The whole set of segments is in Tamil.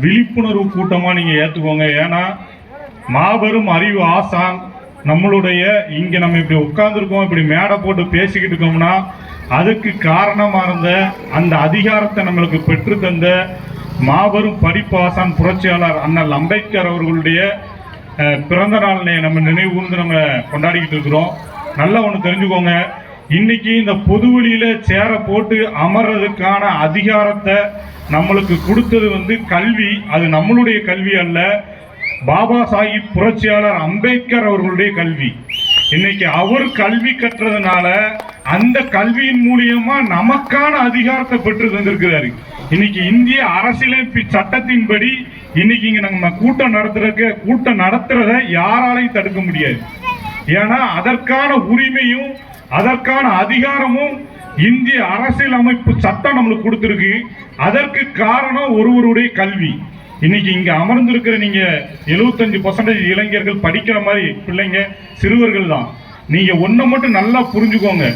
விழிப்புணர்வு கூட்டமா நீங்க ஏத்துக்கோங்க. ஏன்னா மாபெரும் அறிவு ஆசான் நம்மளுடைய இங்க நம்ம இப்படி உட்கார்ந்துருக்கோம், இப்படி மேடை போட்டு பேசிக்கிட்டு இருக்கோம்னா அதுக்கு காரணமா இருந்த அந்த அதிகாரத்தை நம்மளுக்கு பெற்று தந்த மாபெரும் படிப்பாசான் புரட்சியாளர் அண்ணல் அம்பேத்கர் அவர்களுடைய பிறந்த நாள் நம்ம நினைவு கூர்ந்து நம்ம கொண்டாடிக்கிட்டு இருக்கிறோம். நல்லா ஒன்று தெரிஞ்சுக்கோங்க, இன்னைக்கு இந்த பொதுவெளியில சேர போட்டு அமர்றதுக்கான அதிகாரத்தை நம்மளுக்கு கொடுத்தது கல்வி. அது நம்மளுடைய கல்வி அல்ல, பாபா சாஹிப் புரட்சியாளர் அம்பேத்கர் அவர்களுடைய கல்வி. இன்னைக்கு அவர் கல்வி கற்றதுனால அந்த கல்வியின் மூலியமா நமக்கான அதிகாரத்தை பெற்று தந்திருக்கிறாரு. இன்னைக்கு இந்திய அரசியலமைப்பு சட்டத்தின்படி இன்னைக்கு இங்க நம்ம கூட்டம் நடத்துறத யாராலையும் தடுக்க முடியாது. ஏன்னா அதற்கான உரிமையும் அதற்கான அதிகாரமும் இந்திய அரசியலமைப்பு சட்டம் நம்மளுக்கு கொடுத்திருக்கு. அதற்கு காரணம் ஒருவருடைய கல்வி. இன்னைக்கு இங்க அமர்ந்திருக்கிற நீங்க 75% இளைஞர்கள் படிக்கிற மாதிரி பிள்ளைங்க, சிறுவர்கள் தான். நீங்க ஒன்ன மட்டும் நல்லா புரிஞ்சுக்கோங்க,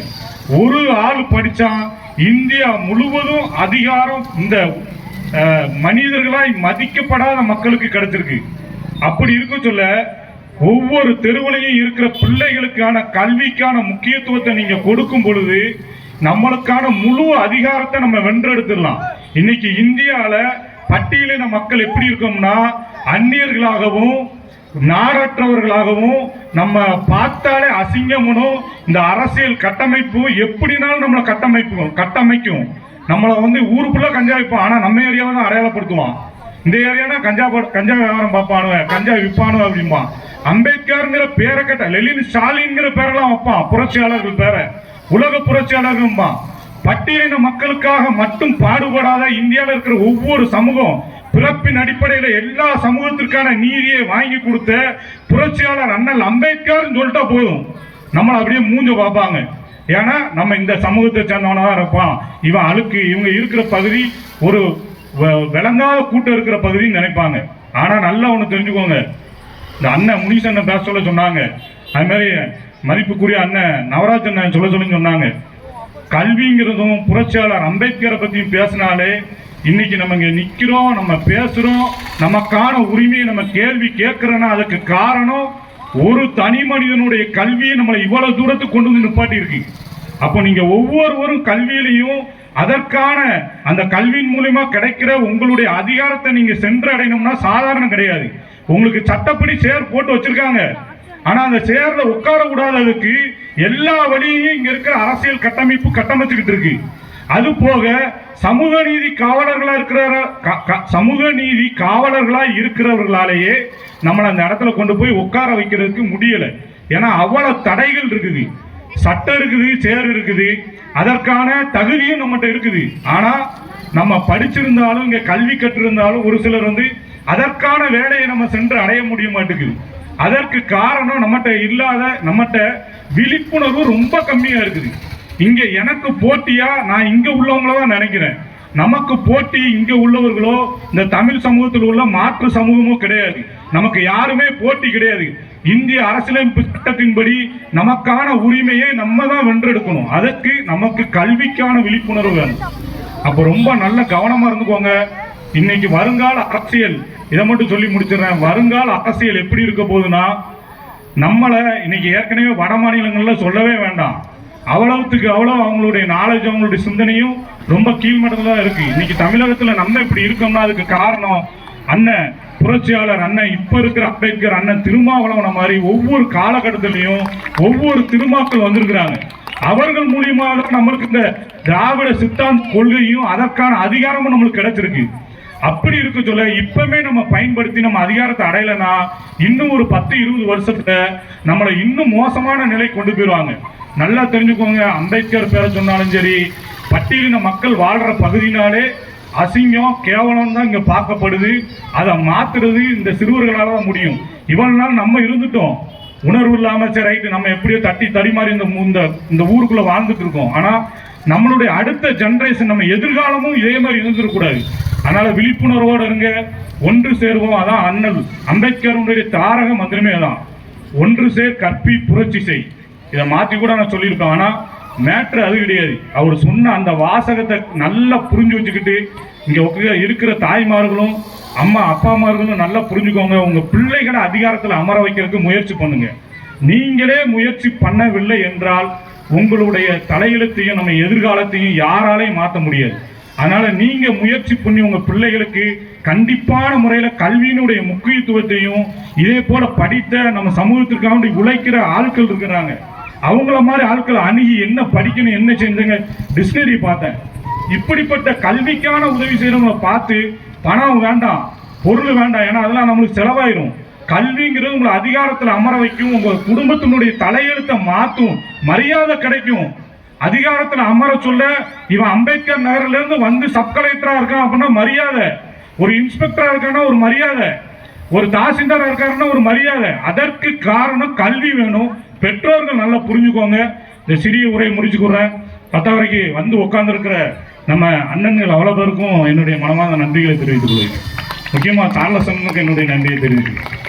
ஒரு ஆள் படிச்சா இந்தியா முழுவதும் அதிகாரம் இந்த மனிதர்களாய் மதிக்கப்படாத மக்களுக்கு கிடைச்சிருக்கு. அப்படி இருக்க சொல்ல ஒவ்வொரு தெருவிலையும் இருக்கிற பிள்ளைகளுக்கான கல்விக்கான முக்கியத்துவத்தை நீங்க கொடுக்கும் பொழுது நம்மளுக்கான முழு அதிகாரத்தை நம்ம வென்றெடுத்துடலாம். இன்னைக்கு இந்தியால பட்டியலின மக்கள் எப்படி இருக்கோம்னா அந்நியர்களாகவும் நாடற்றவர்களாகவும் நம்ம பார்த்தாலே அசிங்கமனும் இந்த அரசியல் கட்டமைப்பு எப்படினாலும் நம்மளை கட்டமைக்கும். நம்மளை ஊருக்குள்ள கஞ்சா வைப்போம், ஆனா நம்ம ஏரியாவை தான் அடையாளப்படுத்துவான். இந்த ஏரியானா கஞ்சா வியாபாரம் பார்ப்பானுவ, கஞ்சா விற்பானு அப்படிம்பா. அம்பேத்கர்ங்கிற பேரை கேட்ட லெனின் ஸ்டாலின்ங்கிற பேரெல்லாம் வைப்பான், புரட்சியாளர்கள் பேரை, உலக புரட்சியாளர்கள். பட்டியலின மக்களுக்காக மட்டும் பாடுபடாத இந்தியாவில் இருக்கிற ஒவ்வொரு சமூகம் பிறப்பின் அடிப்படையில் எல்லா சமூகத்திற்கான நீதியை வாங்கி கொடுத்த புரட்சியாளர் அண்ணல் அம்பேத்கர் சொல்லிட்டா போதும், நம்மளை அப்படியே மூஞ்ச பார்ப்பாங்க. ஏன்னா நம்ம இந்த சமூகத்தை சேர்ந்தவனதான் இருப்பான், இவன் அழுக்கு, இவங்க இருக்கிற பகுதி ஒரு விளங்காத கூட்டம் இருக்கிற பகுதின்னு நினைப்பாங்க. ஆனா நல்லா ஒண்ணு தெரிஞ்சுக்கோங்க, இந்த அண்ணன் முனிஷ் அண்ணன் பேச சொன்னாங்க, அது மாதிரி மதிப்புக்குரிய அண்ணன் நவராஜ் அண்ணன் சொல்ல சொன்னாங்க. கல்விங்கிறதும் புரட்சியாளர் அம்பேத்கரை பத்தியும் பேசினாலே இன்னைக்கு நம்ம இங்க நிக்கிறோம், நம்ம பேசுறோம், நமக்கான உரிமையை நம்ம கேள்வி கேட்கிறோம்னா அதுக்கு காரணம் ஒரு தனி மனிதனுடைய கல்வியை நம்மளை இவ்வளவு தூரத்துக்கு கொண்டு வந்து நிப்பாட்டி இருக்கு. அப்போ நீங்க ஒவ்வொருவரும் கல்வியிலையும் அதற்கான அந்த கல்வியின் மூலமா கிடைக்கிற உங்களுடைய அதிகாரத்தை நீங்க சென்றடையணும்னா சாதாரணம் கிடையாது. உங்களுக்கு சட்டப்படி சேர் போட்டு வச்சிருக்காங்க, ஆனா அந்த சேர்ல உட்கார கூடாததுக்கு எல்லா வழியையும் இங்க இருக்கிற அரசியல் கட்டமைப்பு கட்டமைச்சுக்கிட்டு இருக்கு. அது போக சமூக நீதி காவலர்களா இருக்கிறவர்களாலேயே நம்மளை அந்த இடத்துல கொண்டு போய் உட்கார வைக்கிறதுக்கு முடியல. ஏன்னா அவ்வளவு தடைகள் இருக்குது, சட்டம் இருக்குது, சேர் இருக்குது, அதற்கான தகுதியும் நம்மகிட்ட இருக்குது. ஆனா நம்ம படிச்சிருந்தாலும் இங்க கல்வி கற்றிருந்தாலும் ஒரு சிலர் அதற்கான வேலையை நம்ம சென்று அடைய முடிய மாட்டேங்குது. அதற்கு காரணம் நம்மகிட்ட விழிப்புணர்வு ரொம்ப கம்மியா இருக்குது. இங்க எனக்கு போட்டியா நான் இங்க உள்ளவங்களதான் நினைக்கிறேன். நமக்கு போட்டி இங்க உள்ளவர்களோ இந்த தமிழ் சமூகத்தில் உள்ள மாற்று சமூகமோ கிடையாது. நமக்கு யாருமே போட்டி கிடையாது. இந்திய அரசியலமைப்பு சட்டத்தின்படி நமக்கான உரிமையை நம்ம தான் வென்றெடுக்கணும். அதற்கு நமக்கு கல்விக்கான விழிப்புணர்வு வேணும். அப்ப ரொம்ப நல்ல கவனமா இருந்துக்கோங்க. இன்னைக்கு வருங்கால அரசியல், இதை மட்டும் சொல்லி முடிச்சிடறேன். வருங்கால அரசியல் எப்படி இருக்க போகுதுன்னா, நம்மளை இன்னைக்கு ஏற்கனவே வட மாநிலங்கள்ல சொல்லவே வேண்டாம், அவ்வளவுக்கு அவ்வளவு அவங்களுடைய நாலேஜ், அவங்களுடைய சிந்தனையும் ரொம்ப கீழ்மட்டத்தில் தான் இருக்கு. இன்னைக்கு தமிழகத்துல நம்ம இப்படி இருக்கோம்னா அதுக்கு காரணம் அண்ணன் புரட்சியாளர் அண்ணன், இப்ப இருக்கிற அம்பேத்கர் அண்ணன், திருமாவளவன் மாதிரி ஒவ்வொரு காலகட்டத்திலையும் ஒவ்வொரு திருமாக்கள் வந்திருக்கிறாங்க. அவர்கள் மூலியமாக நம்மளுக்கு இந்த திராவிட சித்தாந்த கொள்கையும் அதற்கான அதிகாரமும் நம்மளுக்கு கிடைச்சிருக்கு. அப்படி இருக்க சொல்ல இப்பவுமே நம்ம பயன்படுத்தி நம்ம அதிகாரத்தை அடையலைன்னா இன்னும் ஒரு 10-20 வருஷத்துல நம்மளை இன்னும் மோசமான நிலை கொண்டு போயிடுவாங்க. நல்லா தெரிஞ்சுக்கோங்க, அம்பேத்கர் பேர சொன்னாலும் சரி, பட்டியலின மக்கள் வாழ்ற பகுதினாலே அசிங்கம் கேவலம் தான் இங்க பார்க்கப்படுது. அதை மாத்துறது இந்த சிறுவர்களால தான் முடியும். இவ்வளவு நாள் நம்ம இருந்துட்டோம் உணர்வு இல்லாம, சரி ரைட்டு நம்ம எப்படியோ தட்டி தடிமாறி இந்த ஊருக்குள்ள வாழ்ந்துட்டு இருக்கோம். ஆனா நம்மளுடைய அடுத்த ஜெனரேஷன், நம்ம எதிர்காலமும் இதே மாதிரி இருந்துடக்கூடாது. அதனால விழிப்புணர்வோடு இருங்க, ஒன்று சேருவோம். அதான் அண்ணல் அம்பேத்கருடைய தாரக மந்திரமே தான், ஒன்று சேர் கற்பி புரட்சி செய். இதை மாற்றி கூட நான் சொல்லியிருக்கேன். ஆனா மேட்ரு அது கிடையாது. அவர் சொன்ன அந்த வாசகத்தை நல்லா புரிஞ்சு வச்சுக்கிட்டு இங்கே இருக்கிற தாய்மார்களும் அம்மா அப்பாமார்களும் நல்லா புரிஞ்சுக்கோங்க. உங்கள் பிள்ளைகளை அதிகாரத்தில் அமர வைக்கிறதுக்கு முயற்சி பண்ணுங்க. நீங்களே முயற்சி பண்ணவில்லை என்றால் உங்களுடைய தலையெழுத்தையும் நம்ம எதிர்காலத்தையும் யாராலையும் மாற்ற முடியாது. அதனால நீங்க முயற்சி பண்ணி உங்க பிள்ளைகளுக்கு கண்டிப்பான முறையில கல்வியினுடைய முக்கியத்துவத்தையும் இதே போல படித்த நம்ம சமூகத்திற்காக உழைக்கிற ஆட்கள் இருக்கிறாங்க, அவங்கள மாதிரி ஆட்களை அணுகி என்ன படிக்கணும் என்ன செஞ்சுங்க டிக்ஷனரி பார்த்தேன். இப்படிப்பட்ட கல்விக்கான உதவி செய்யறவங்களை பார்த்து பணம் வேண்டாம் பொருள் வேண்டாம், ஏன்னா அதெல்லாம் நம்மளுக்கு செலவாயிரும். கல்விங்கிறது உங்களை அதிகாரத்தில் அமர வைக்கும், உங்க குடும்பத்தினுடைய தலையெழுத்தை மாற்றும், மரியாதை கிடைக்கும். அதிகாரத்தில் அமர சொல்ல இவன் அம்பேத்கர் நகர்ல இருந்து வந்து சப் கலெக்டரா இருக்கான் அப்படின்னா மரியாதை, ஒரு இன்ஸ்பெக்டரா இருக்கான்னா ஒரு மரியாதை, ஒரு தாசில்தாரா இருக்காருன்னா ஒரு மரியாதை. அதற்கு காரணம் கல்வி வேணும். பெற்றோர்கள் நல்லா புரிஞ்சுக்கோங்க. இந்த சிறிய உரையை முடிச்சுக்கிறேன். 10 வரைக்கு வந்து உட்கார்ந்து இருக்கிற நம்ம அண்ணன்கள் அவ்வளவு பேருக்கும் என்னுடைய மனமார்ந்த நன்றிகளை தெரிவித்துக் கொள்கிறேன். முக்கியமா சார்லசனுக்கு என்னுடைய நன்றியை தெரிவித்துக்கிறேன்.